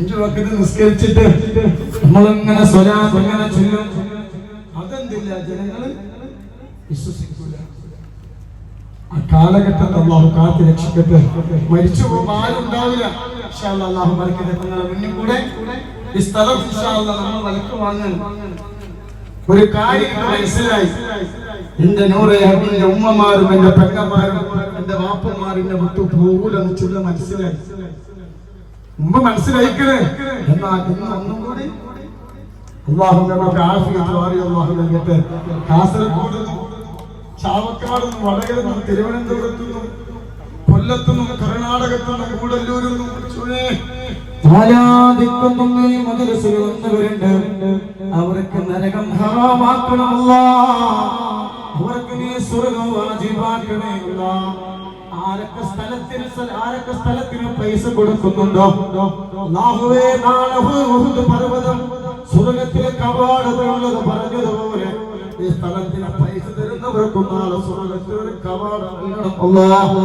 5 വഖത്ത് നിസ്കരിച്ചിട്ട് നമ്മളിങ്ങനെ സ്വലാത്ത് ഇങ്ങനെ ചൊല്ലും. അതെന്തില്ല, ജനങ്ങൾ വിശ്വസിക്കൂല. ആ കാലഘട്ടത്തിൽ അല്ലാഹു കാത്ത് രക്ഷിക്കട്ടെ. മരിച്ചു പോകുമ്പോൾ ആരും ഉണ്ടാവില്ല. ഇൻഷാ അല്ലാഹ് അല്ലാഹു ബർക്കത്ത്. നിങ്ങളുടെ മുന്നിൽ കൂടെ ഈ സ്ഥലം ഇൻഷാ അല്ലാഹ് നമ്മൾ വിലക്ക് വാങ്ങാൻ ഒരു കാര്യം മനസ്സിലായി. എന്റെ നൂറെ, എന്റെ ഉമ്മമാരും എന്റെ പെങ്ങന്മാരും എന്റെ വാപ്പന്മാരിന്റെ വിട്ടു പോകൂലെന്ന് ചൊല്ല മനസ്സിലായി. മുമ്പ് മനസ്സിലായിക്കണേ. എന്നാൽ ഇന്ന് ഒന്നും കൂടി അല്ലാഹു നമുക്ക് ആഫിയത്ത് വാരി അല്ലാഹു നൽകട്ടെ. കാസർഗോഡ്, ചാവക്കാട്, വടകര, തിരുവനന്തപുരത്തു നിന്നും, കൊല്ലത്തു നിന്നും, കർണാടകത്തു നിന്നും, കൂടല്ലൂരിൽ നിന്നും മദ്രസയിൽ വന്നവരുണ്ട്. അവർക്ക് നരകം ഹറാമാക്കണമല്ല, അവർക്ക് നീ സ്വർഗ്ഗം വാജിബാക്കണമല്ല. ആരൊക്കെ സ്ഥലത്തിന് പൈസ കൊടുക്കുന്നുണ്ടോ അല്ലാഹുവേ, നാളെ ഉഹുദ് പർവ്വതം സ്വർഗ്ഗത്തിലെ കവാടമുള്ളത് പറഞ്ഞതുപോലെ ഈ സ്ഥലത്തിന് പൈസ തരുന്നവർക്കും നാളെ സ്വർഗ്ഗത്തിലെ കവാടം അല്ലാഹ്